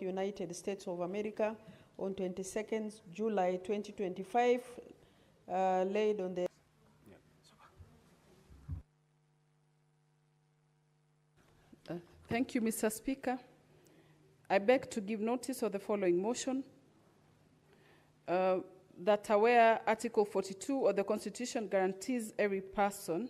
York, United States of America, on 22nd July 2025, laid on the... Thank you, Mr. Speaker. I beg to give notice of the following motion. That where Article 42 of the Constitution guarantees every person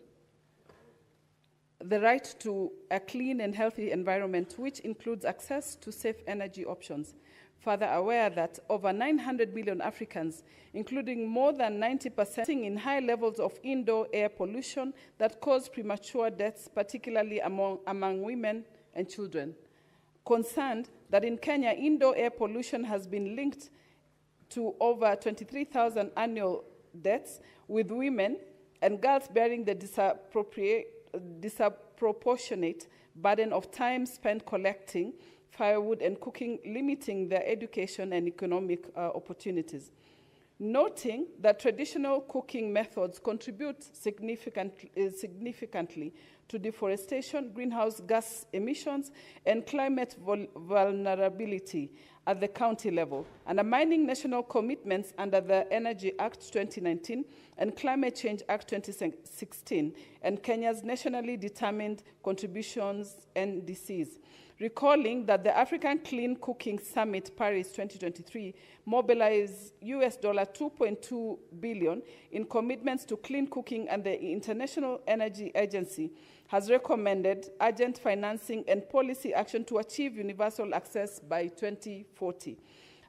the right to a clean and healthy environment, which includes access to safe energy options. Further aware that over 900 million Africans, including more than 90% in high levels of indoor air pollution that cause premature deaths, particularly among women and children. Concerned that in Kenya, indoor air pollution has been linked to over 23,000 annual deaths, with women and girls bearing the disproportionate burden of time spent collecting firewood and cooking, limiting their education and economic opportunities. Noting that traditional cooking methods contribute significantly to deforestation, greenhouse gas emissions, and climate vulnerability at the county level, undermining national commitments under the Energy Act 2019 and Climate Change Act 2016, and Kenya's nationally determined contributions and NDCs. Recalling that the African Clean Cooking Summit Paris 2023 mobilized US $2.2 billion in commitments to clean cooking, and the International Energy Agency has recommended urgent financing and policy action to achieve universal access by 2040.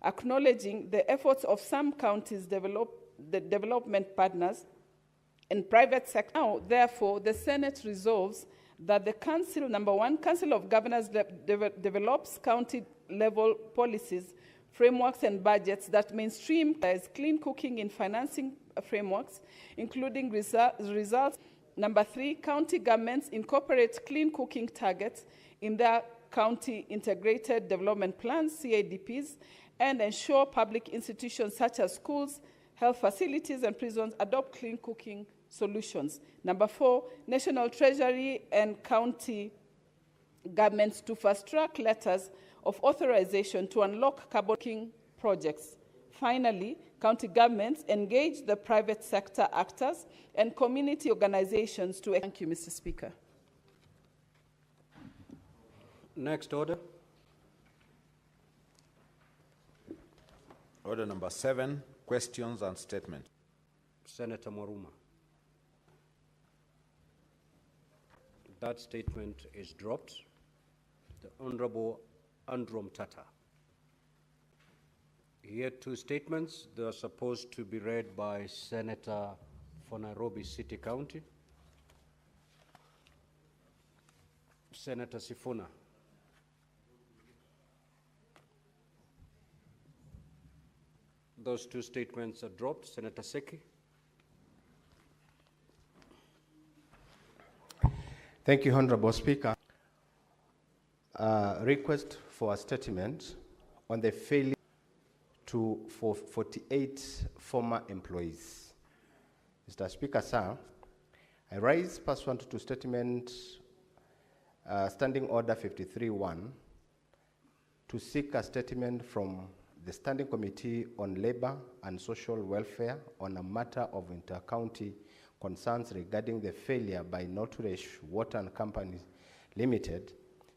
Acknowledging the efforts of some counties, the development partners, and private sector. Now, therefore, the Senate resolves that the Council, number one, Council of Governors develops county-level policies, frameworks, and budgets that mainstream clean cooking in financing frameworks, including results. Number three, county governments incorporate clean cooking targets in their county integrated development plans, CADPs, and ensure public institutions such as schools, health facilities, and prisons adopt clean cooking solutions. Number four, National Treasury and county governments to fast-track letters of authorization to unlock carbon projects. Finally, county governments engage the private sector actors and community organizations to... Thank you, Mr. Speaker. Next order. Order number 7, questions and statements. Senator Mwaruma. That statement is dropped. The Honorable Androm Tata. Here, 2 statements. They are supposed to be read by Senator for Nairobi City County. Senator Sifuna. Those 2 statements are dropped. Senator Seki. Thank you, Honorable Speaker. Request for a statement on the failure for 48 former employees. Mr. Speaker, sir, I rise pursuant to statement Standing Order 53-1 to seek a statement from the Standing Committee on Labor and Social Welfare on a matter of inter-county concerns regarding the failure by Northwest Water and Company Limited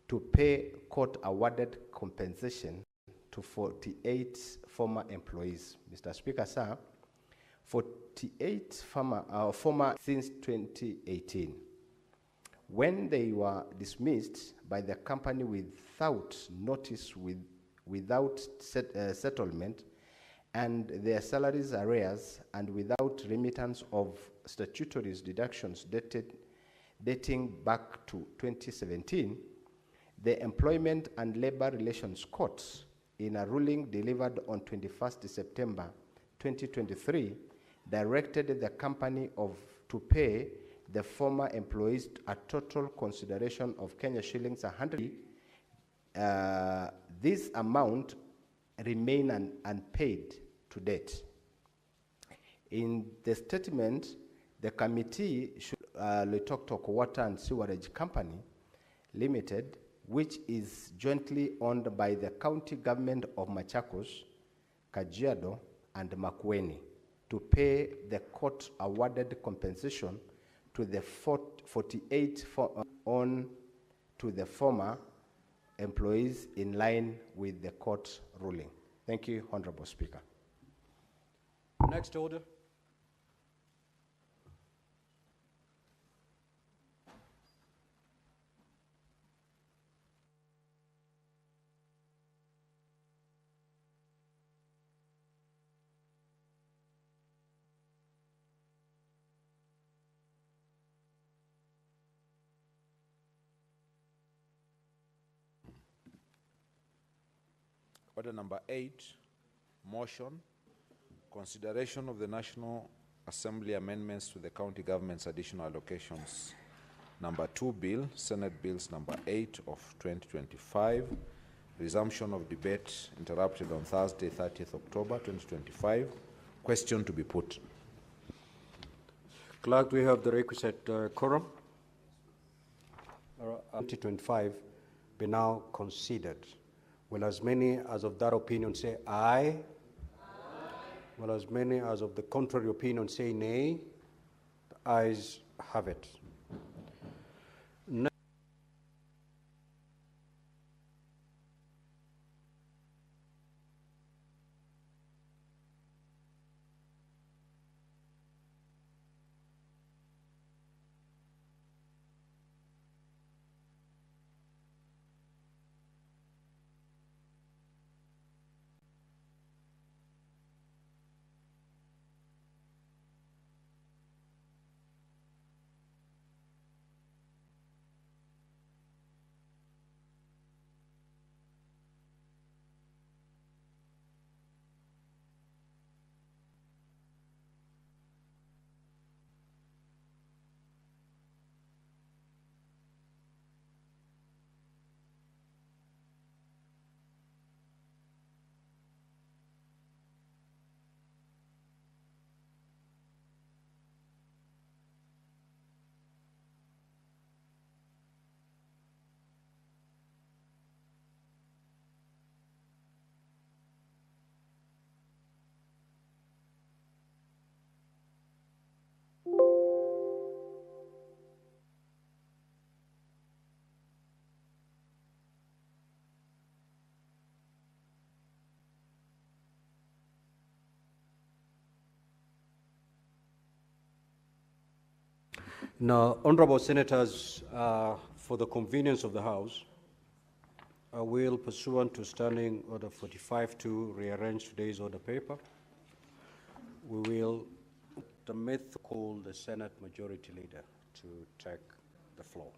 to pay court-awarded compensation to 48 former employees. Mr. Speaker, sir, 48 former since 2018. When they were dismissed by the company without notice, without settlement, and their salaries arrears, and without remittance of statutory deductions dating back to 2017, the Employment and Labor Relations Courts, in a ruling delivered on 21st September 2023, directed the company to pay the former employees a total consideration of Kenya shillings 100. This amount remain unpaid to date. In the statement, the committee should Loitoktok Water and Sewerage Company Limited which is jointly owned by the county government of Machakos, Kajiado, and Makueni, to pay the court-awarded compensation to the 48 on to the former employees in line with the court ruling. Thank you, Honorable Speaker. Next order. Order number 8, motion, consideration of the National Assembly amendments to the county government's additional allocations. Number 2 bill, Senate Bills number 8 of 2025, resumption of debate interrupted on Thursday, 30th October 2025. Question to be put. Clerk, do we have the requisite quorum? 2025 be now considered. Will as many as of that opinion say aye? Aye. Will as many as of the contrary opinion say nay? The ayes have it. Now, honorable senators, for the convenience of the House, I will, pursuant to Standing Order 45, to rearrange today's order paper. We will call the Senate Majority Leader to take the floor.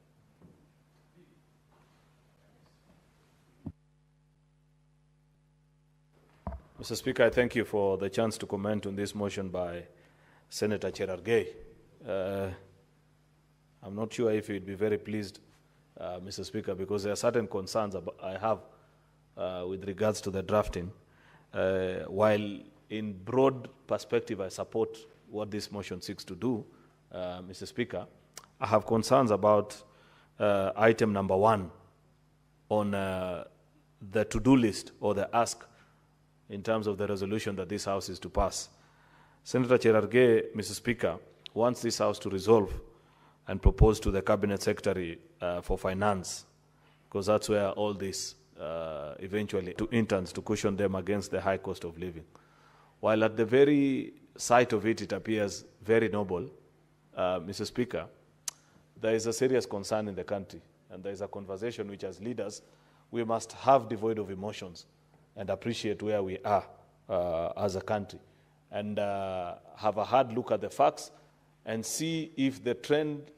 Mr. Speaker, I thank you for the chance to comment on this motion by Senator Cherargei. I'm not sure if you'd be very pleased, Mr. Speaker, because there are certain concerns I have with regards to the drafting. While in broad perspective, I support what this motion seeks to do, Mr. Speaker, I have concerns about item number 1 on the to-do list or the ask in terms of the resolution that this House is to pass. Senator Cherargei, Mr. Speaker, wants this House to resolve and propose to the Cabinet Secretary for Finance, because that's where all this eventually to interns to cushion them against the high cost of living. While at the very sight of it, it appears very noble, Mr. Speaker, there is a serious concern in the country, and there is a conversation which as leaders, we must have devoid of emotions and appreciate where we are as a country, and have a hard look at the facts and see if the trend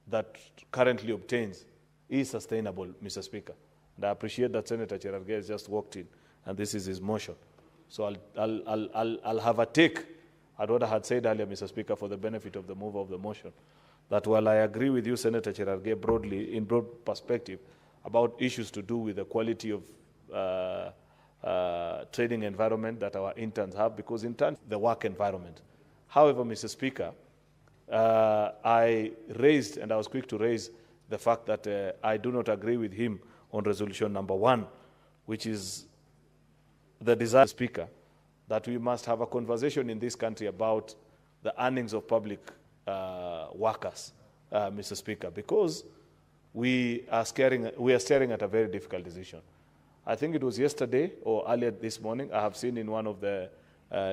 that currently obtains is sustainable, Mr. Speaker. And I appreciate that Senator Cherargei has just walked in, and this is his motion. So I'll have a take at what I had said earlier, Mr. Speaker, for the benefit of the mover of the motion, that while I agree with you, Senator Cherargei, broadly, in broad perspective, about issues to do with the quality of trading environment that our interns have, because in turn, the work environment. However, Mr. Speaker, I raised, and I was quick to raise, the fact that I do not agree with him on resolution number 1, which is the desire of the Speaker that we must have a conversation in this country about the earnings of public workers, Mr. Speaker, because we are staring at a very difficult decision. I think it was yesterday or earlier this morning, I have seen in one of the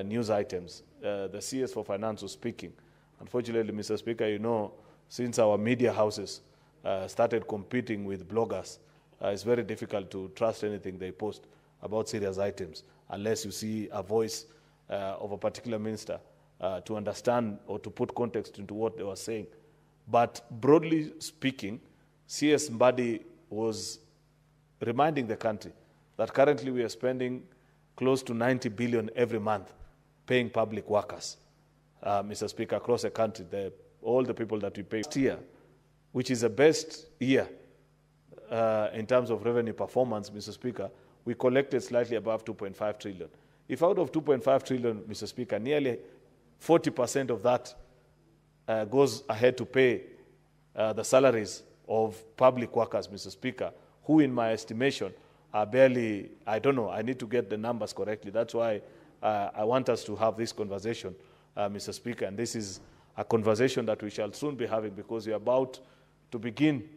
news items, the CS for Finance was speaking. Unfortunately, Mr. Speaker, you know, since our media houses started competing with bloggers, it's very difficult to trust anything they post about serious items unless you see a voice of a particular minister to understand or to put context into what they were saying. But broadly speaking, CS Mbadi was reminding the country that currently we are spending close to 90 billion every month paying public workers, Mr. Speaker, across the country, all the people that we pay. Last year, which is the best year in terms of revenue performance, Mr. Speaker, we collected slightly above 2.5 trillion. If out of 2.5 trillion, Mr. Speaker, nearly 40% of that goes ahead to pay the salaries of public workers, Mr. Speaker, who in my estimation are barely, I don't know, I need to get the numbers correctly. That's why I want us to have this conversation, Mr. Speaker, and this is a conversation that we shall soon be having because we are about to begin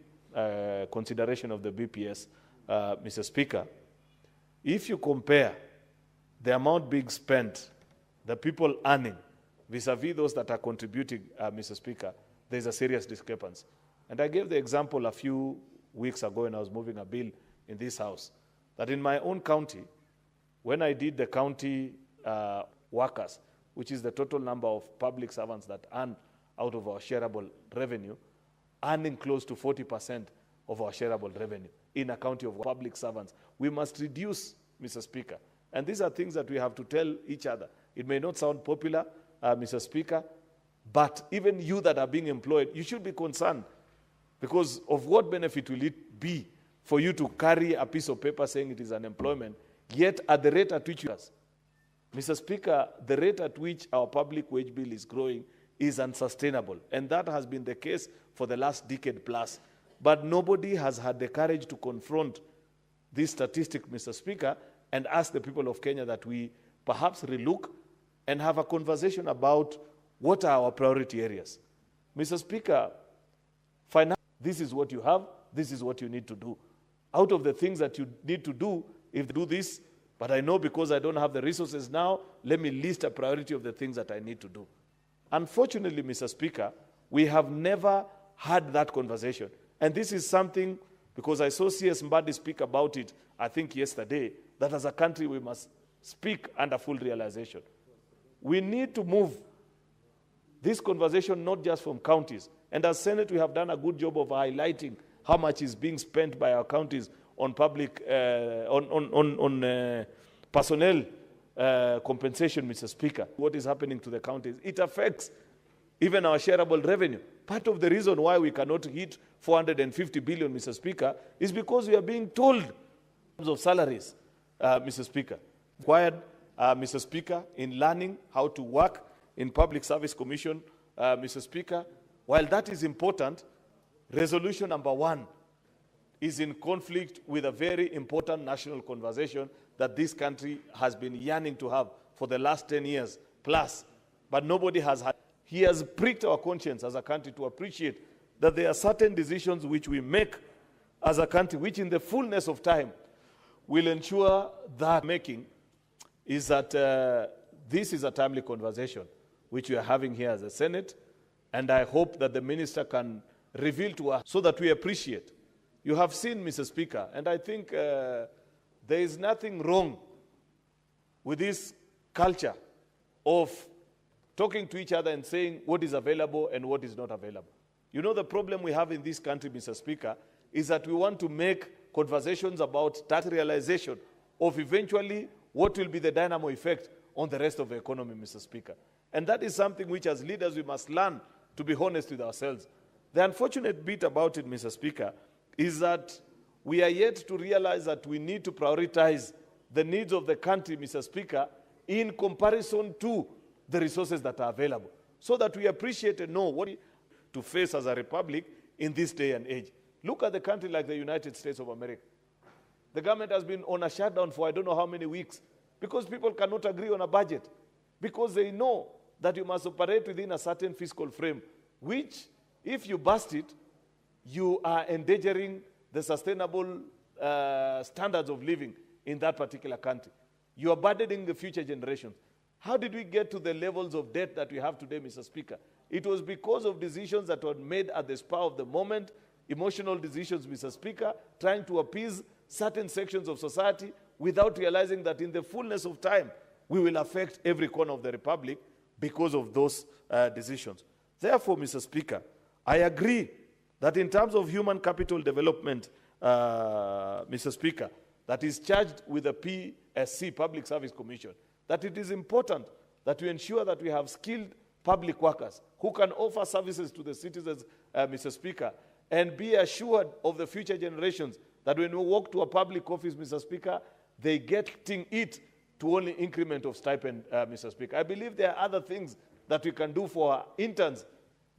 consideration of the BPS, Mr. Speaker. If you compare the amount being spent, the people earning, vis-a-vis those that are contributing, Mr. Speaker, there's a serious discrepancy. And I gave the example a few weeks ago when I was moving a bill in this House, that in my own county, when I did the county workers, which is the total number of public servants that earn out of our shareable revenue, earning close to 40% of our shareable revenue in a county of public servants. We must reduce, Mr. Speaker. And these are things that we have to tell each other. It may not sound popular, Mr. Speaker, but even you that are being employed, you should be concerned because of what benefit will it be for you to carry a piece of paper saying it is unemployment, yet at the rate at which you are. Mr. Speaker, the rate at which our public wage bill is growing is unsustainable, and that has been the case for the last decade plus. But nobody has had the courage to confront this statistic, Mr. Speaker, and ask the people of Kenya that we perhaps relook and have a conversation about what are our priority areas. Mr. Speaker, this is what you have, this is what you need to do. Out of the things that you need to do, if you do this, but I know because I don't have the resources now, let me list a priority of the things that I need to do. Unfortunately, Mr. Speaker, we have never had that conversation. And this is something, because I saw CS Mbadi speak about it, I think yesterday, that as a country we must speak under full realization. We need to move this conversation not just from counties. And as Senate, we have done a good job of highlighting how much is being spent by our counties on public, personnel compensation, Mr. Speaker. What is happening to the counties? It affects even our shareable revenue. Part of the reason why we cannot hit 450 billion, Mr. Speaker, is because we are being told in terms of salaries, Mr. Speaker. Required, Mr. Speaker, in learning how to work in Public Service Commission, Mr. Speaker. While that is important, resolution number 1 is in conflict with a very important national conversation that this country has been yearning to have for the last 10 years plus, but nobody has had. He has pricked our conscience as a country to appreciate that there are certain decisions which we make as a country, which in the fullness of time will ensure that making is that this is a timely conversation which we are having here as a Senate, and I hope that the minister can reveal to us so that we appreciate. You have seen, Mr. Speaker, and I think there is nothing wrong with this culture of talking to each other and saying what is available and what is not available. You know, the problem we have in this country, Mr. Speaker, is that we want to make conversations about that realization of eventually what will be the dynamo effect on the rest of the economy, Mr. Speaker. And that is something which as leaders we must learn to be honest with ourselves. The unfortunate bit about it, Mr. Speaker, is that we are yet to realize that we need to prioritize the needs of the country, Mr. Speaker, in comparison to the resources that are available, so that we appreciate and know what to face as a republic in this day and age. Look at the country like the United States of America. The government has been on a shutdown for I don't know how many weeks because people cannot agree on a budget, because they know that you must operate within a certain fiscal frame, which, if you bust it, you are endangering the sustainable standards of living in that particular country. You are burdening the future generations. How did we get to the levels of debt that we have today, Mr. Speaker? It was because of decisions that were made at the spur of the moment, emotional decisions, Mr. Speaker, trying to appease certain sections of society without realizing that in the fullness of time, we will affect every corner of the Republic because of those decisions. Therefore, Mr. Speaker, I agree that in terms of human capital development, Mr. Speaker, that is charged with the PSC, Public Service Commission, that it is important that we ensure that we have skilled public workers who can offer services to the citizens, Mr. Speaker, and be assured of the future generations that when we walk to a public office, Mr. Speaker, they getting it to only increment of stipend, Mr. Speaker. I believe there are other things that we can do for our interns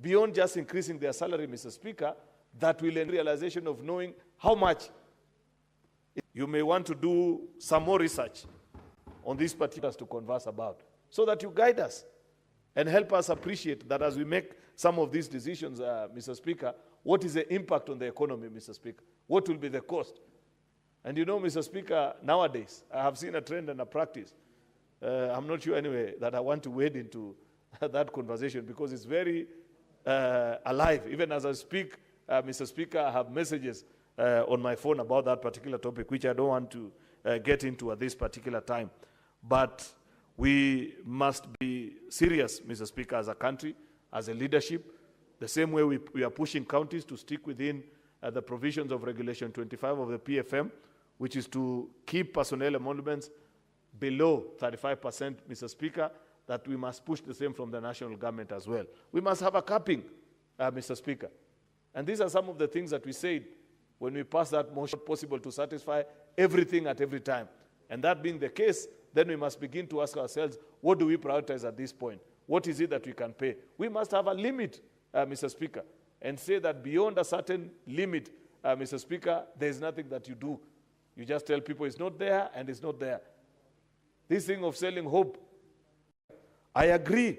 beyond just increasing their salary, Mr. Speaker, that will end realization of knowing how much. You may want to do some more research on these particulars to converse about, so that you guide us and help us appreciate that as we make some of these decisions, Mr. Speaker, what is the impact on the economy, Mr. Speaker? What will be the cost? And you know, Mr. Speaker, nowadays, I have seen a trend and a practice. I'm not sure anyway that I want to wade into that conversation because it's very alive. Even as I speak, Mr. Speaker, I have messages on my phone about that particular topic, which I don't want to get into at this particular time. But we must be serious, Mr. Speaker, as a country, as a leadership, the same way we are pushing counties to stick within the provisions of Regulation 25 of the PFM, which is to keep personnel emoluments below 35%, Mr. Speaker, that we must push the same from the national government as well. We must have a capping, Mr. Speaker. And these are some of the things that we said when we passed that motion, possible to satisfy everything at every time. And that being the case, then we must begin to ask ourselves, what do we prioritize at this point? What is it that we can pay? We must have a limit, Mr. Speaker, and say that beyond a certain limit, Mr. Speaker, there is nothing that you do. You just tell people it's not there and it's not there. This thing of selling hope, I agree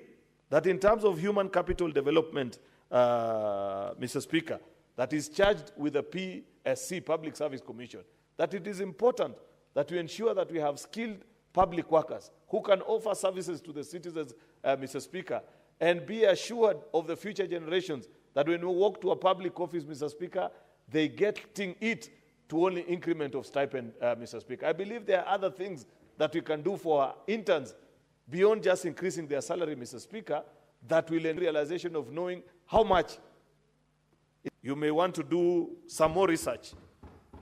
that in terms of human capital development, Mr. Speaker, that is charged with the PSC, Public Service Commission, that it is important that we ensure that we have skilled public workers who can offer services to the citizens, Mr. Speaker, and be assured of the future generations that when we walk to a public office, Mr. Speaker, they getting it to only increment of stipend, Mr. Speaker. I believe there are other things that we can do for our interns beyond just increasing their salary, Mr. Speaker, that will end realization of knowing how much. You may want to do some more research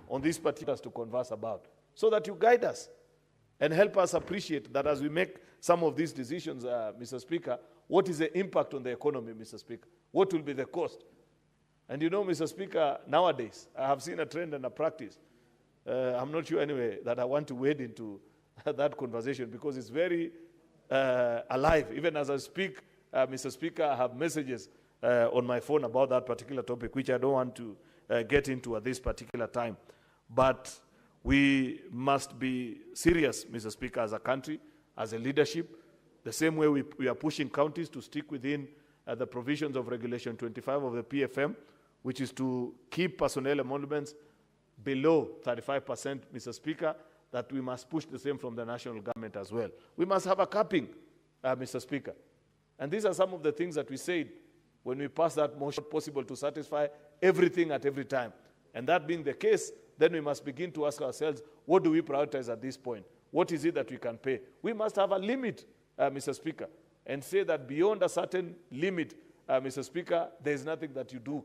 on these particulars to converse about, so that you guide us and help us appreciate that as we make some of these decisions, Mr. Speaker, what is the impact on the economy, Mr. Speaker? What will be the cost? And you know, Mr. Speaker, nowadays, I have seen a trend and a practice. I'm not sure anyway that I want to wade into that conversation because it's very alive. Even as I speak, Mr. Speaker, I have messages on my phone about that particular topic, which I don't want to get into at this particular time. But we must be serious, Mr. Speaker, as a country, as a leadership, the same way we are pushing counties to stick within the provisions of Regulation 25 of the PFM, which is to keep personnel emoluments below 35%, Mr. Speaker, that we must push the same from the national government as well. We must have a capping, Mr. Speaker. And these are some of the things that we said when we passed that motion, possible to satisfy everything at every time. And that being the case, then we must begin to ask ourselves, what do we prioritize at this point? What is it that we can pay? We must have a limit, Mr. Speaker, and say that beyond a certain limit, Mr. Speaker, there is nothing that you do.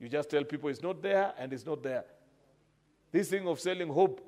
You just tell people it's not there and it's not there. This thing of selling hope,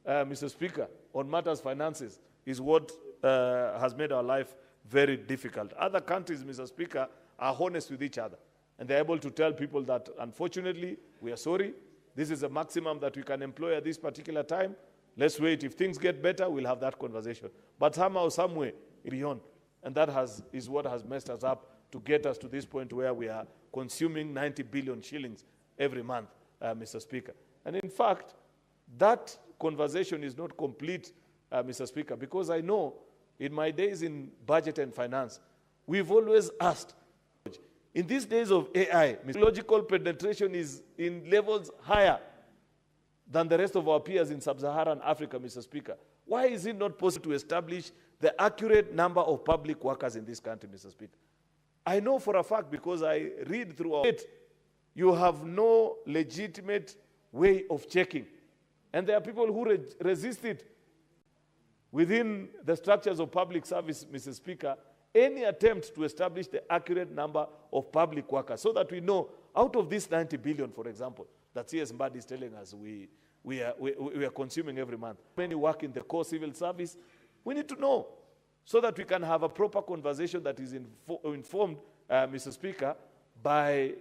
Mr. Speaker, on matters finances is what has made our life very difficult. Other countries, Mr. Speaker, are honest with each other. And they're able to tell people that, unfortunately, we are sorry. This is the maximum that we can employ at this particular time. Let's wait. If things get better, we'll have that conversation. But somehow, somewhere, beyond. And that is what has messed us up to get us to this point where we are consuming 90 billion shillings every month. Mr. Speaker. And in fact, that conversation is not complete, Mr. Speaker, because I know in my days in budget and finance, we've always asked, in these days of AI, logical penetration is in levels higher than the rest of our peers in sub-Saharan Africa, Mr. Speaker. Why is it not possible to establish the accurate number of public workers in this country, Mr. Speaker? I know for a fact, because I read through it, you have no legitimate way of checking. And there are people who resist it within the structures of public service, Mr. Speaker, any attempt to establish the accurate number of public workers so that we know, out of this 90 billion, for example, that CS Mbadi is telling us we are consuming every month, many work in the core civil service, we need to know so that we can have a proper conversation that is informed, Mr. Speaker, by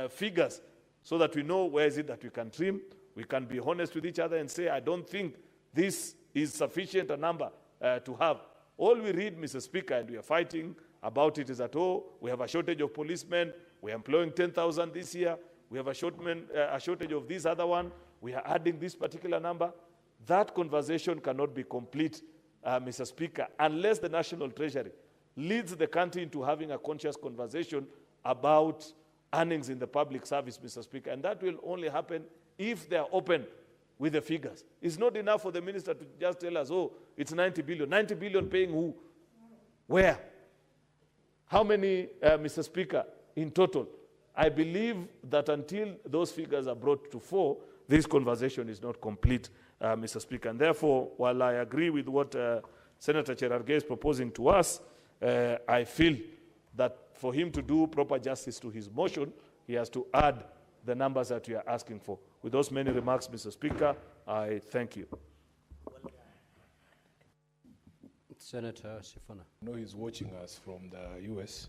figures, so that we know where is it that we can trim. We can be honest with each other and say, I don't think this is sufficient a number to have. All we read, Mr. Speaker, and we are fighting about it, is that, oh, we have a shortage of policemen, we are employing 10,000 this year, we have a shortage of this other one, we are adding this particular number. That conversation cannot be complete, Mr. Speaker, unless the National Treasury leads the country into having a conscious conversation about earnings in the public service, Mr. Speaker. And that will only happen if they are open with the figures. It's not enough for the minister to just tell us, oh, it's 90 billion. 90 billion paying who? Where? How many, Mr. Speaker, in total? I believe that until those figures are brought to fore, this conversation is not complete, Mr. Speaker. And therefore, while I agree with what Senator Cherargei is proposing to us, I feel that for him to do proper justice to his motion, he has to add the numbers that we are asking for. With those many remarks, Mr. Speaker, I thank you. Senator Sifuna. I know he's watching us from the US.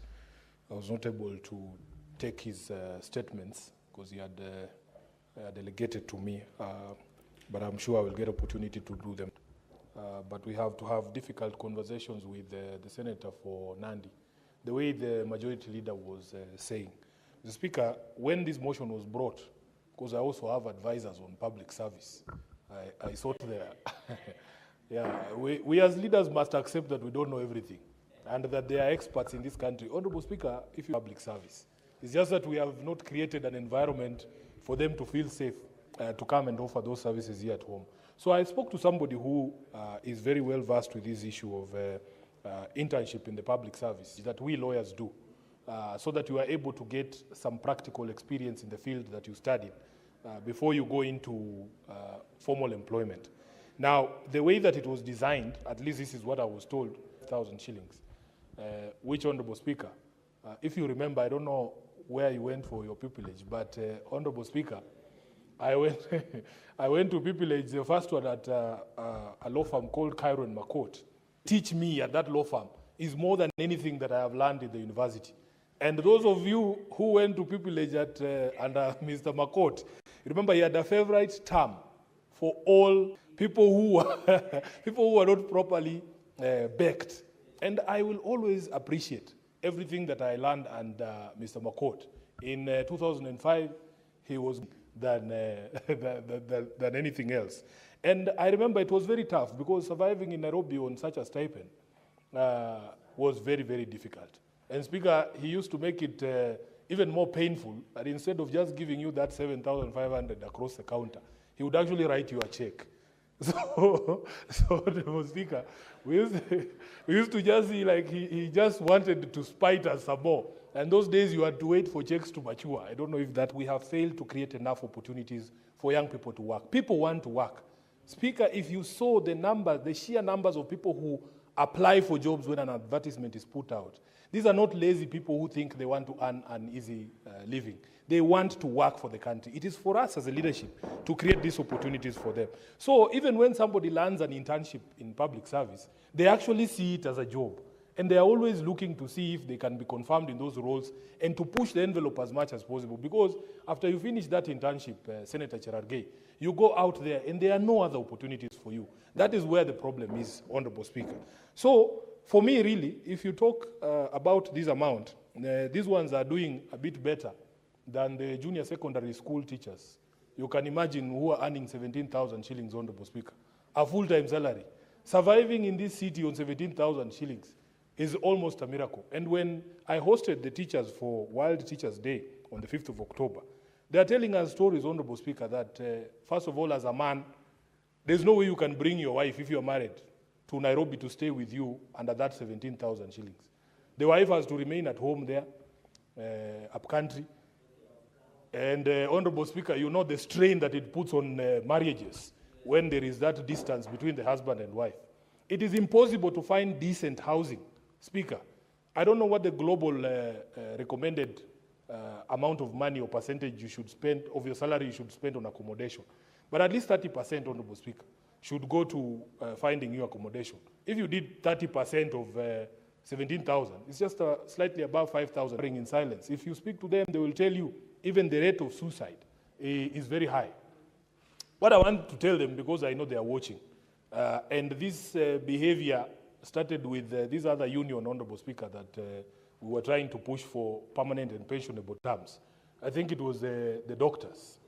I was not able to take his statements because he had delegated to me, but I'm sure I will get opportunity to do them. But we have to have difficult conversations with the senator for Nandi. The way the majority leader was saying, Mr. Speaker, when this motion was brought, because I also have advisors on public service, I thought there, yeah, we as leaders must accept that we don't know everything and that there are experts in this country. Honorable Speaker, if you public service, it's just that we have not created an environment for them to feel safe to come and offer those services here at home. So I spoke to somebody who is very well versed with this issue of internship in the public service that we lawyers do, so that you are able to get some practical experience in the field that you studied before you go into formal employment. Now, the way that it was designed, at least this is what I was told, 1,000 shillings, which, Honorable Speaker, if you remember, I don't know where you went for your pupillage, but Honorable Speaker, I went, I went to pupillage, the first one at a law firm called Cairo and McCourt. Teach me at that law firm is more than anything that I have learned in the university. And those of you who went to pupillage at under Mr. McCourt, remember he had a favorite term for all people who were not properly backed. And I will always appreciate everything that I learned under Mr. McCourt. In 2005, he was than anything else. And I remember it was very tough because surviving in Nairobi on such a stipend was very, very difficult. And Speaker, he used to make it even more painful that instead of just giving you that 7,500 across the counter, he would actually write you a check. So Speaker, we used to just see like he just wanted to spite us some more. And those days you had to wait for checks to mature. I don't know if that we have failed to create enough opportunities for young people to work. People want to work. Speaker, if you saw the numbers, the sheer numbers of people who apply for jobs when an advertisement is put out, these are not lazy people who think they want to earn an easy living. They want to work for the country. It is for us as a leadership to create these opportunities for them. So even when somebody lands an internship in public service, they actually see it as a job. And they are always looking to see if they can be confirmed in those roles and to push the envelope as much as possible. Because after you finish that internship, Senator Cherargei, you go out there and there are no other opportunities for you. That is where the problem is, Honorable Speaker. So for me, really, if you talk about this amount, these ones are doing a bit better than the junior secondary school teachers you can imagine who are earning 17,000 shillings, Honorable Speaker, a full-time salary. Surviving in this city on 17,000 shillings is almost a miracle. And when I hosted the teachers for World Teachers' Day on the 5th of October, they are telling us stories, Honorable Speaker, that first of all, as a man, there's no way you can bring your wife, if you're married, to Nairobi to stay with you under that 17,000 shillings. The wife has to remain at home there, up country. And Honorable Speaker, you know the strain that it puts on marriages when there is that distance between the husband and wife. It is impossible to find decent housing. Speaker, I don't know what the global recommended amount of money or percentage you should spend, of your salary you should spend on accommodation. But at least 30%, Honorable Speaker, should go to finding new accommodation. If you did 30% of 17,000, it's just slightly above 5,000 in silence. If you speak to them, they will tell you even the rate of suicide is very high. What I want to tell them, because I know they are watching, and this behavior started with this other union, Honorable Speaker, that we were trying to push for permanent and pensionable terms. I think it was the doctors.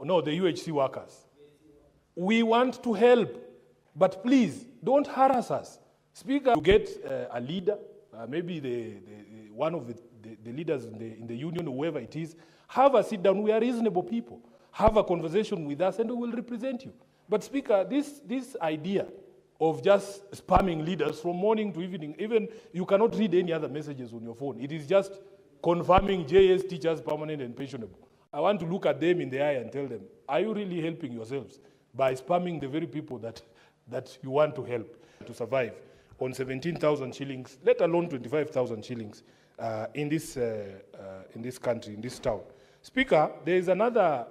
No, the UHC workers. We want to help, but please, don't harass us. Speaker, you get a leader, maybe one of the leaders in the union, whoever it is, have a sit down. We are reasonable people. Have a conversation with us and we will represent you. But Speaker, this idea of just spamming leaders from morning to evening, even you cannot read any other messages on your phone. It is just confirming JS teachers permanent and pensionable. I want to look at them in the eye and tell them, are you really helping yourselves by spamming the very people that you want to help to survive on 17,000 shillings, let alone 25,000 shillings in this country, in this town? Speaker, there is another,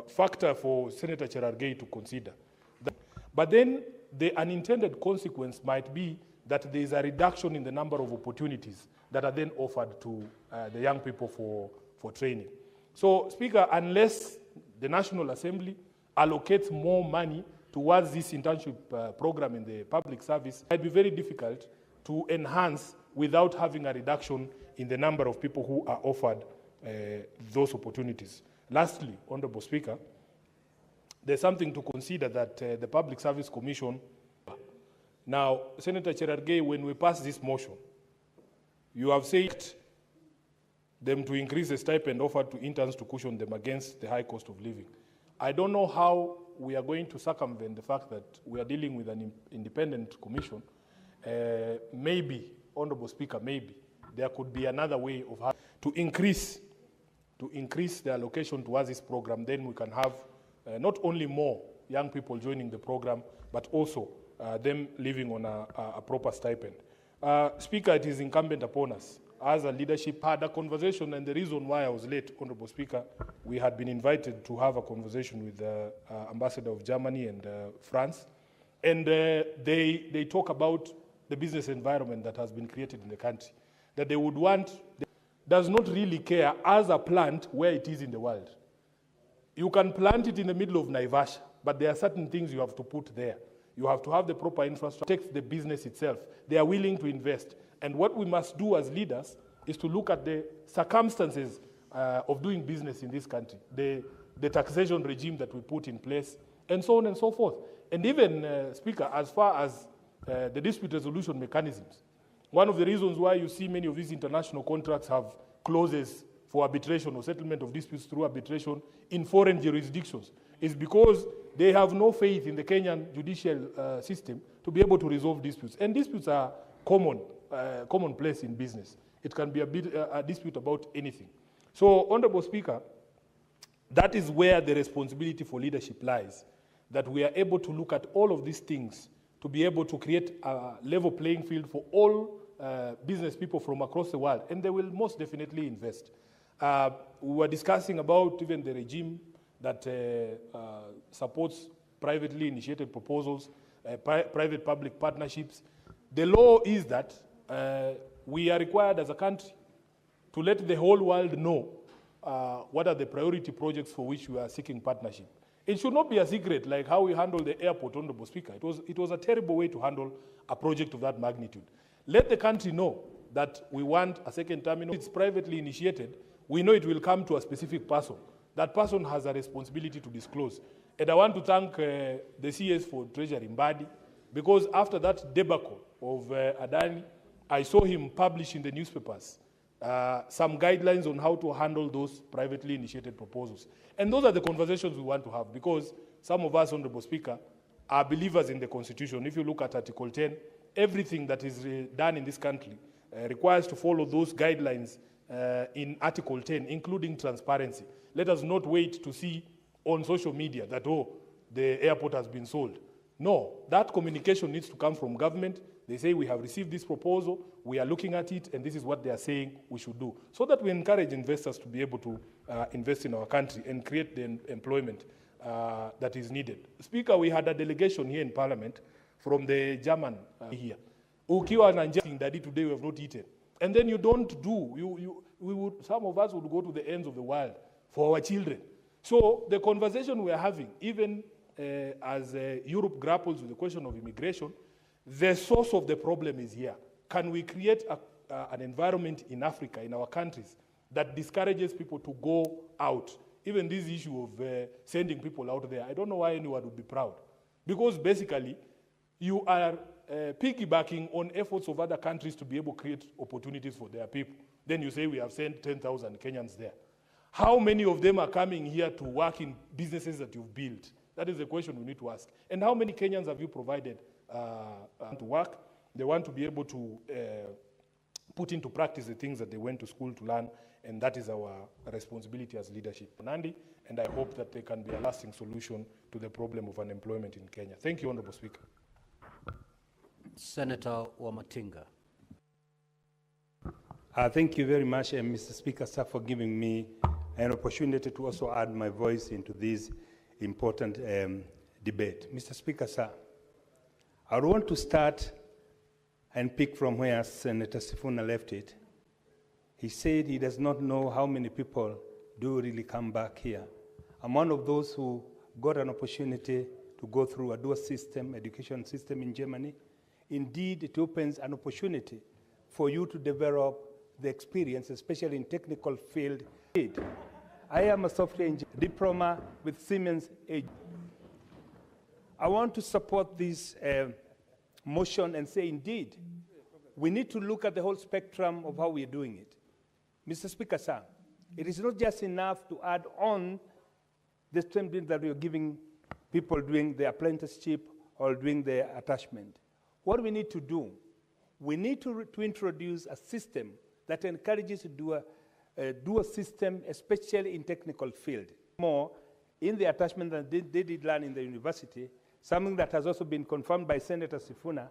factor for Senator Cherargei to consider. But then the unintended consequence might be that there is a reduction in the number of opportunities that are then offered to the young people for training. So, Speaker, unless the National Assembly allocates more money towards this internship program in the public service, it might be very difficult to enhance without having a reduction in the number of people who are offered those opportunities. Lastly, Honorable Speaker, there's something to consider that the Public Service Commission, now, Senator Cherargei, when we pass this motion, you have said them to increase the stipend offered to interns to cushion them against the high cost of living. I don't know how we are going to circumvent the fact that we are dealing with an independent commission. Maybe, Honorable Speaker, maybe there could be another way of how to increase the allocation towards this program. Then we can have not only more young people joining the program, but also them living on a proper stipend. Speaker, it is incumbent upon us as a leadership, had a conversation, and the reason why I was late, Honorable Speaker, we had been invited to have a conversation with the Ambassador of Germany and France, and they talk about the business environment that has been created in the country, that they would want, does not really care as a plant where it is in the world. You can plant it in the middle of Naivasha, but there are certain things you have to put there. You have to have the proper infrastructure, protect the business itself. They are willing to invest. And what we must do as leaders is to look at the circumstances of doing business in this country, the taxation regime that we put in place, and so on and so forth. And even, Speaker, as far as the dispute resolution mechanisms, one of the reasons why you see many of these international contracts have clauses for arbitration or settlement of disputes through arbitration in foreign jurisdictions is because they have no faith in the Kenyan judicial system to be able to resolve disputes. And disputes are commonplace in business. It can be a dispute about anything. So, Honorable Speaker, that is where the responsibility for leadership lies, that we are able to look at all of these things to be able to create a level playing field for all business people from across the world, and they will most definitely invest. We were discussing about even the regime that supports privately initiated proposals, private-public partnerships. The law is that we are required as a country to let the whole world know what are the priority projects for which we are seeking partnership. It should not be a secret like how we handle the airport, Honorable Speaker. It was a terrible way to handle a project of that magnitude. Let the country know that we want a second terminal. It's privately initiated. we know it will come to a specific person. That person has a responsibility to disclose. And I want to thank the CS for Treasury Mbadi, because after that debacle of Adani, I saw him publish in the newspapers some guidelines on how to handle those privately initiated proposals. And those are the conversations we want to have, because some of us, Honorable Speaker, are believers in the Constitution. If you look at Article 10, everything that is done in this country requires to follow those guidelines in Article 10, including transparency. Let us not wait to see on social media that, oh, the airport has been sold. No, that communication needs to come from government. They say, we have received this proposal, we are looking at it, and this is what they are saying we should do, so that we encourage investors to be able to invest in our country and create the employment that is needed. Speaker, we had a delegation here in Parliament from the German here. Ukiwa na njaa daddy today we have not eaten. And then you don't do, some of us would go to the ends of the world for our children. So the conversation we are having, even as Europe grapples with the question of immigration, the source of the problem is here. Can we create an environment in Africa, in our countries, that discourages people to go out? Even this issue of sending people out there, I don't know why anyone would be proud. Because basically, you are piggybacking on efforts of other countries to be able to create opportunities for their people. Then you say we have sent 10,000 Kenyans there. How many of them are coming here to work in businesses that you've built? That is the question we need to ask. And how many Kenyans have you provided to work? They want to be able to put into practice the things that they went to school to learn, and that is our responsibility as leadership. Nandi, and I hope that there can be a lasting solution to the problem of unemployment in Kenya. Thank you, Honorable Speaker. Senator Wamatinga. Thank you very much, Mr. Speaker, sir, for giving me an opportunity to also add my voice into this important debate. Mr. Speaker, sir, I want to start and pick from where Senator Sifuna left it. He said he does not know how many people do really come back here. I'm one of those who got an opportunity to go through a dual system, education system in Germany. Indeed, it opens an opportunity for you to develop the experience, especially in technical field. I am a software engineer, diploma with Siemens. I want to support this motion and say, indeed, we need to look at the whole spectrum of how we are doing it. Mr. Speaker, sir, it is not just enough to add on the training that we are giving people doing the apprenticeship or doing the attachment. What we need to do, we need to introduce a system that encourages to do a dual system, especially in technical field. More in the attachment that they did learn in the university, something that has also been confirmed by Senator Sifuna,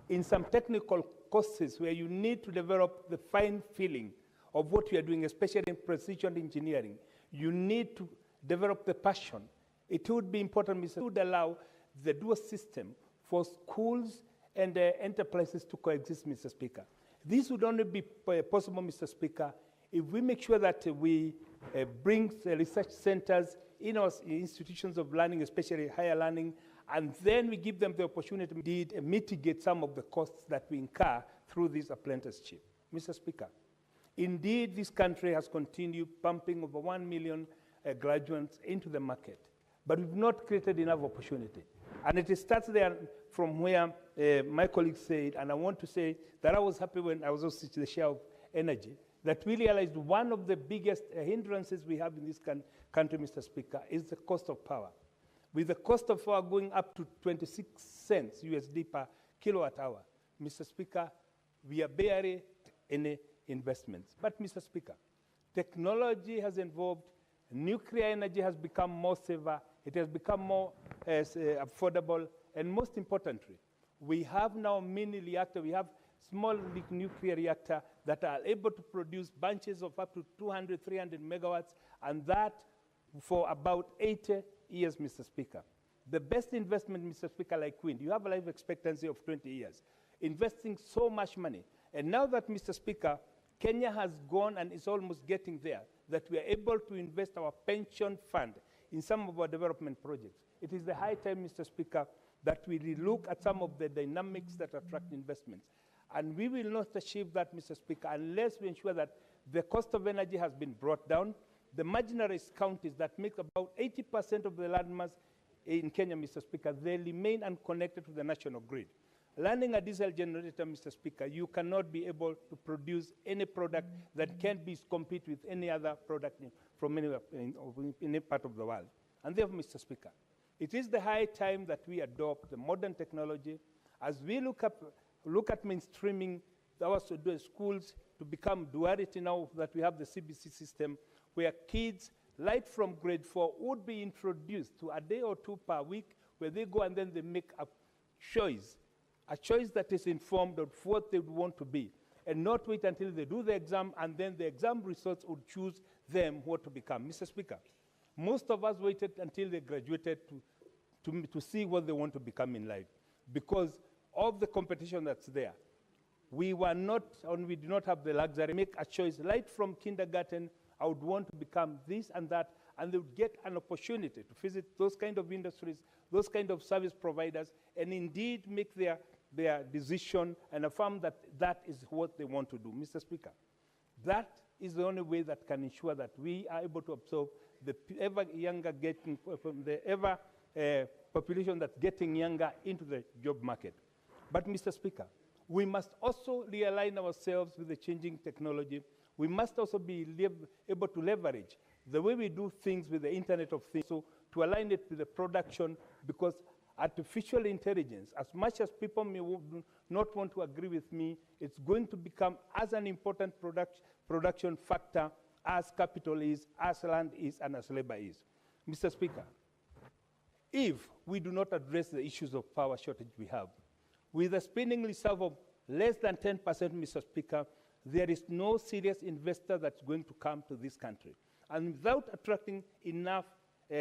in some technical courses where you need to develop the fine feeling of what you are doing, especially in precision engineering. You need to develop the passion. It would be important, Mr. It would allow the dual system for schools and enterprises to coexist, Mr. Speaker. This would only be possible, Mr. Speaker, if we make sure that we bring the research centers in our institutions of learning, especially higher learning, and then we give them the opportunity to indeed mitigate some of the costs that we incur through this apprenticeship. Mr. Speaker, indeed, this country has continued pumping over 1 million graduates into the market, but we've not created enough opportunity. And it starts there from where my colleague said, and I want to say that I was happy when I was also the share of energy, that we realized one of the biggest hindrances we have in this country, Mr. Speaker, is the cost of power. With the cost of power going up to 26 cents USD per kilowatt hour, Mr. Speaker, we are barely any investments. But, Mr. Speaker, technology has evolved, nuclear energy has become more safer, it has become more affordable, and most importantly, we have now mini reactor, we have small nuclear reactor that are able to produce bunches of up to 200, 300 megawatts, and that for about 80 years, Mr. Speaker. The best investment, Mr. Speaker, like wind, you have a life expectancy of 20 years, investing so much money. And now that, Mr. Speaker, Kenya has gone and is almost getting there, that we are able to invest our pension fund in some of our development projects. It is the high time, Mr. Speaker, that we relook at some of the dynamics that attract investments. And we will not achieve that, Mr. Speaker, unless we ensure that The cost of energy has been brought down. The marginalized counties that make about 80% of the landmass in Kenya, Mr. Speaker, they remain unconnected to the national grid. Landing a diesel generator, Mr. Speaker, you cannot be able to produce any product that can be compete with any other product from anywhere in any part of the world. And therefore, Mr. Speaker, it is the high time that we adopt the modern technology as we look at mainstreaming our schools to become duality now that we have the CBC system, where kids right from grade 4 would be introduced to a day or two per week where they go and then they make a choice that is informed of what they would want to be, and not wait until they do the exam and then the exam results would choose them what to become. Mr. Speaker, most of us waited until they graduated to see what they want to become in life because of the competition that's there. We did not have the luxury to make a choice right from kindergarten. I would want to become this and that, and they would get an opportunity to visit those kind of industries, those kind of service providers, and indeed make their decision and affirm that that is what they want to do. Mr. Speaker, that is the only way that can ensure that we are able to absorb the population that's getting younger into the job market. But Mr. Speaker, we must also realign ourselves with the changing technology. We must also be able to leverage the way we do things with the Internet of Things, so to align it with the production, because artificial intelligence, as much as people may not want to agree with me, it's going to become as an important production factor as capital is, as land is, and as labor is. Mr. Speaker, if we do not address the issues of power shortage we have, with a spending reserve of less than 10%, Mr. Speaker, there is no serious investor that's going to come to this country. And without attracting enough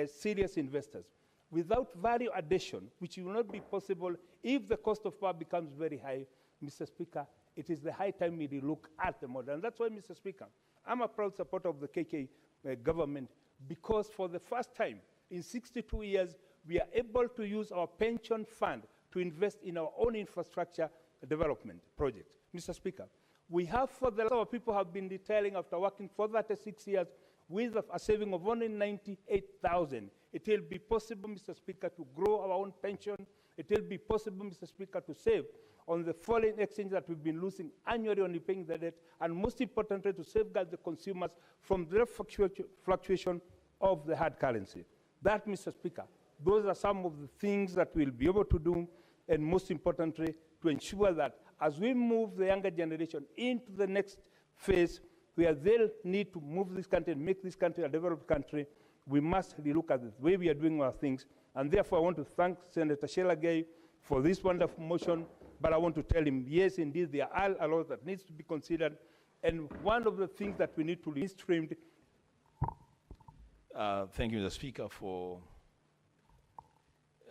serious investors, without value addition, which will not be possible if the cost of power becomes very high, Mr. Speaker, it is the high time we look at the model. And that's why, Mr. Speaker, I'm a proud supporter of the KK government, because for the first time in 62 years, we are able to use our pension fund to invest in our own infrastructure development project. Mr. Speaker, we have, for the our people have been detailing after working for 36 years with a saving of only 98,000. It will be possible, Mr. Speaker, to grow our own pension. It will be possible, Mr. Speaker, to save on the foreign exchange that we've been losing annually on repaying the debt, and most importantly, to safeguard the consumers from the fluctuation of the hard currency. That, Mr. Speaker, those are some of the things that we'll be able to do, and most importantly, to ensure that as we move the younger generation into the next phase, where they'll need to move this country and make this country a developed country, we must relook at the way we are doing our things. And therefore, I want to thank Senator Shelagay for this wonderful motion, but I want to tell him, yes, indeed, there are a lot that needs to be considered, and one of the things that we need to be streamed. Thank you, Mr. Speaker, for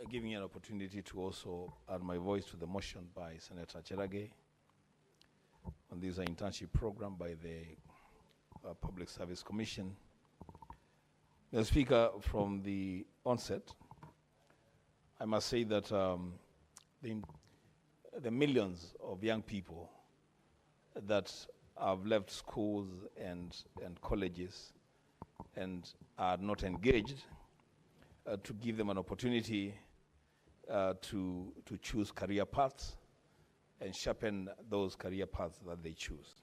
giving me an opportunity to also add my voice to the motion by Senator Shelagay on this internship program by the Public Service Commission. Mr. Speaker, from the onset, I must say that the millions of young people that have left schools and colleges and are not engaged, to give them an opportunity to choose career paths and sharpen those career paths that they choose.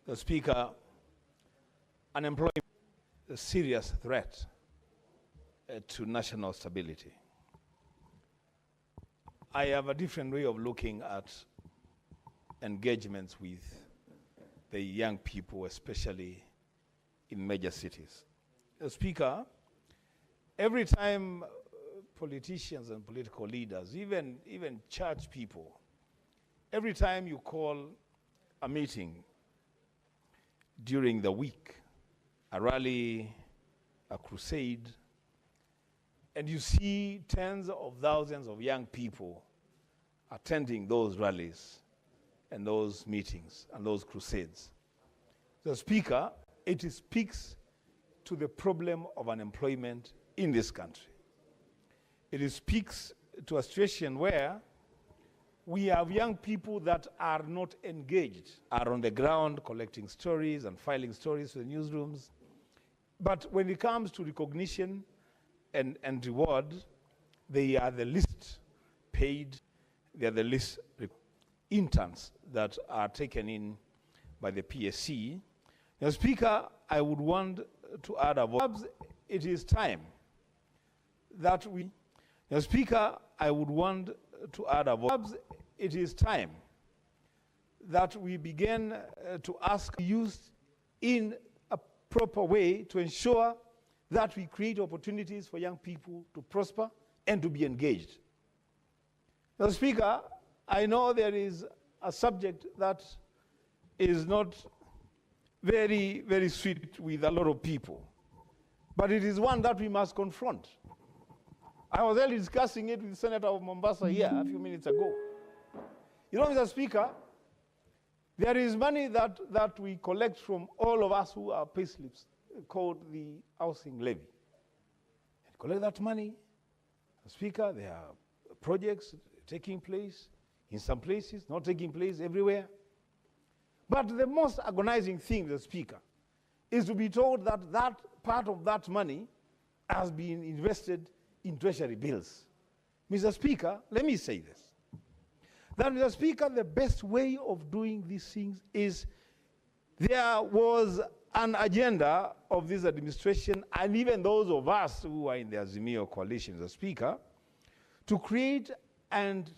The Speaker, unemployment is a serious threat to national stability. I have a different way of looking at engagements with the young people, especially in major cities. The Speaker, every time politicians and political leaders, even church people, every time you call a meeting during the week, a rally, a crusade, and you see tens of thousands of young people attending those rallies and those meetings and those crusades, the Speaker, it speaks to the problem of unemployment in this country. It speaks to a situation where we have young people that are not engaged, are on the ground collecting stories and filing stories for the newsrooms. But when it comes to recognition and reward, they are the least paid, they are the least interns that are taken in by the PSC. Now, Speaker, I would want to add a voice. It is time that we, now, Speaker, I would want to add a voice. It is time that we begin to ask youth in a proper way to ensure that we create opportunities for young people to prosper and to be engaged. Now, Speaker, I know there is a subject that is not very, very sweet with a lot of people, but it is one that we must confront. I was earlier discussing it with the Senator of Mombasa here a few minutes ago. You know, Mr. Speaker, there is money that we collect from all of us who are payslips called the housing levy. And collect that money, Mr. Speaker, there are projects taking place in some places, not taking place everywhere. But the most agonizing thing, Mr. Speaker, is to be told that that part of that money has been invested in treasury bills. Mr. Speaker, let me say this. That, Mr. Speaker, the best way of doing these things is there was an agenda of this administration and even those of us who are in the Azimio coalition, Mr. Speaker, to create and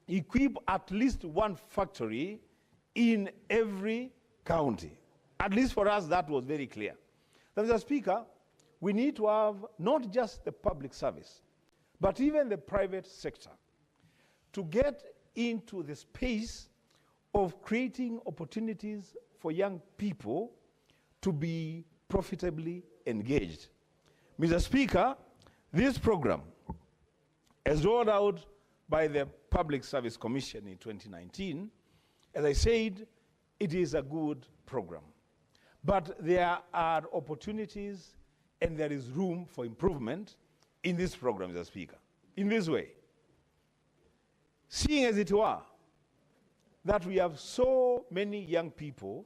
equip at least one factory in every county. At least for us, that was very clear. Now, Mr. Speaker, we need to have not just the public service, but even the private sector to get into the space of creating opportunities for young people to be profitably engaged. Mr. Speaker, this program, as rolled out by the Public Service Commission in 2019, as I said, it is a good program. But there are opportunities and there is room for improvement in this program, Mr. Speaker. In this way, seeing as it were that we have so many young people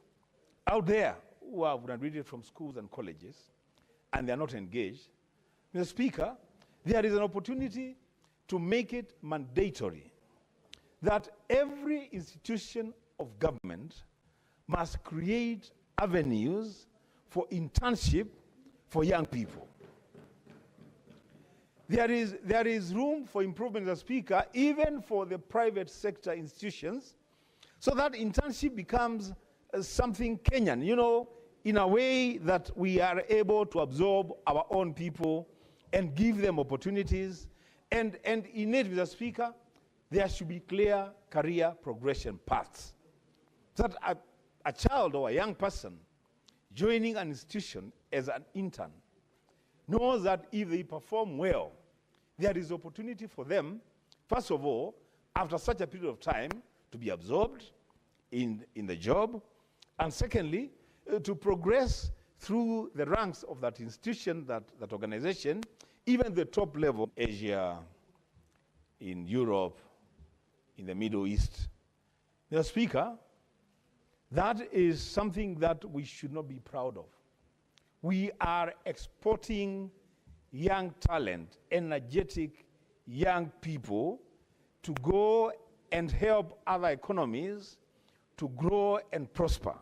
out there who have graduated from schools and colleges and they are not engaged, Mr. Speaker, there is an opportunity to make it mandatory that every institution of government must create avenues for internship for young people. There is room for improvement, Mr. Speaker, even for the private sector institutions, so that internship becomes something Kenyan, you know, in a way that we are able to absorb our own people and give them opportunities. And in it, Mr. Speaker, there should be clear career progression paths. So that a child or a young person joining an institution as an intern knows that if they perform well, there is opportunity for them, first of all, after such a period of time, to be absorbed in the job, and secondly, to progress through the ranks of that institution, that organization, even the top level, Asia, in Europe, in the Middle East. Mr. Speaker, that is something that we should not be proud of. We are exporting young talent, energetic young people to go and help other economies to grow and prosper.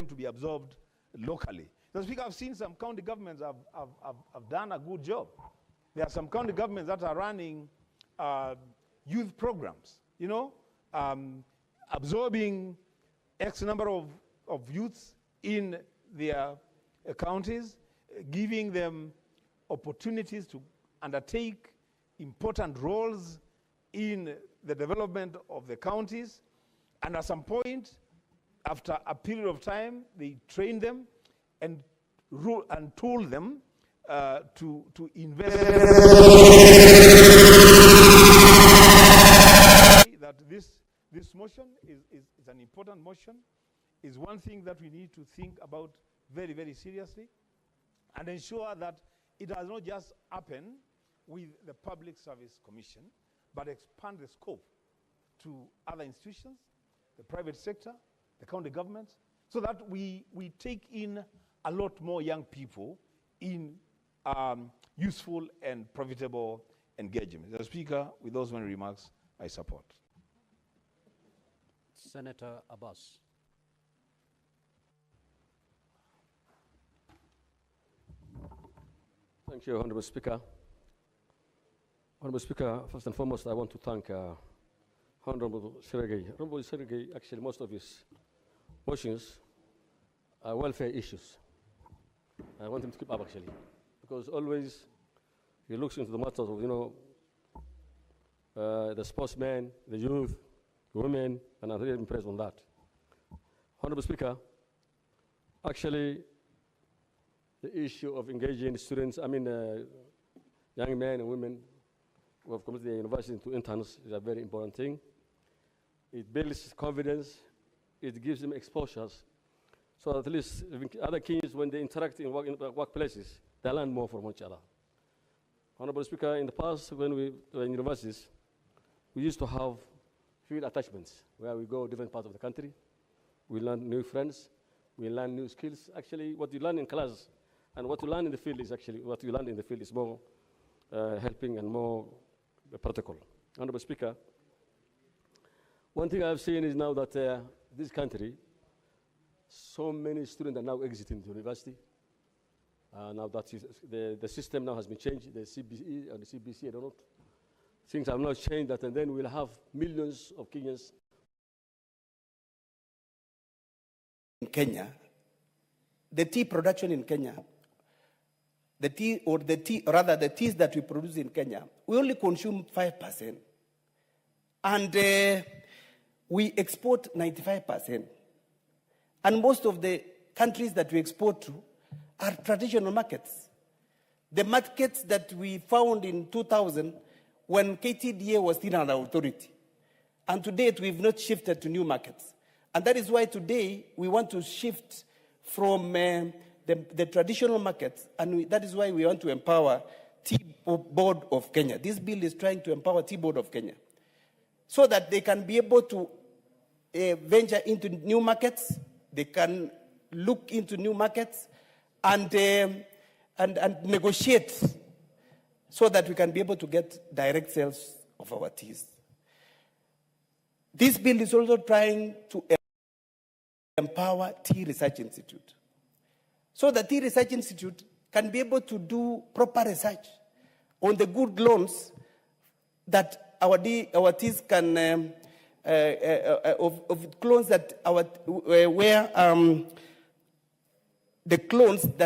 To be absorbed locally. Mr. Speaker, I've seen some county governments have done a good job. There are some county governments that are running youth programs, you know, absorbing X number of youths in their counties, giving them opportunities to undertake important roles in the development of the counties. And at some point, after a period of time, they train them and tool them to invest. is one thing that we need to think about very, very seriously and ensure that it does not just happen with the Public Service Commission, but expand the scope to other institutions, the private sector, the county governments, so that we take in a lot more young people in useful and profitable engagement. Mr. Speaker, with those many remarks, I support. Senator Abbas. Thank you, Honorable Speaker. Honorable Speaker, first and foremost, I want to thank Honorable Sergei. Honorable Sergei, actually, most of his motions are welfare issues. I want him to keep up, actually, because always he looks into the matters of, the sportsmen, the youth, the women, and I'm really impressed on that. Honorable Speaker, actually, the issue of engaging students, young men and women who have completed the university into interns is a very important thing. It builds confidence, it gives them exposures, so at least other kids, when they interact in workplaces, they learn more from each other. Honorable Speaker, in the past, when we were in universities, we used to have field attachments where we go different parts of the country. We learn new friends, we learn new skills. Actually, what you learn in class and what you learn in the field is actually, what you learn in the field is more helping and more practical. Honorable Speaker, one thing I've seen is now that this country, so many students are now exiting the university. Now that the system now has been changed, the CBE and the CBC, I don't know. Things have now changed that, and then we'll have millions of Kenyans. In Kenya, the tea production in Kenya, the teas that we produce in Kenya, we only consume 5%. And we export 95%. And most of the countries that we export to are traditional markets. The markets that we found in 2000 when KTDA was still an authority. And to date, we've not shifted to new markets. And that is why today we want to shift from the traditional markets, and that is why we want to empower Tea Board of Kenya. This bill is trying to empower Tea Board of Kenya so that they can be able to venture into new markets, they can look into new markets, and negotiate so that we can be able to get direct sales of our teas. This bill is also trying to empower Tea Research Institute, so the Tea Research Institute can be able to do proper research on the good loans that our teas can, of clones that the clones that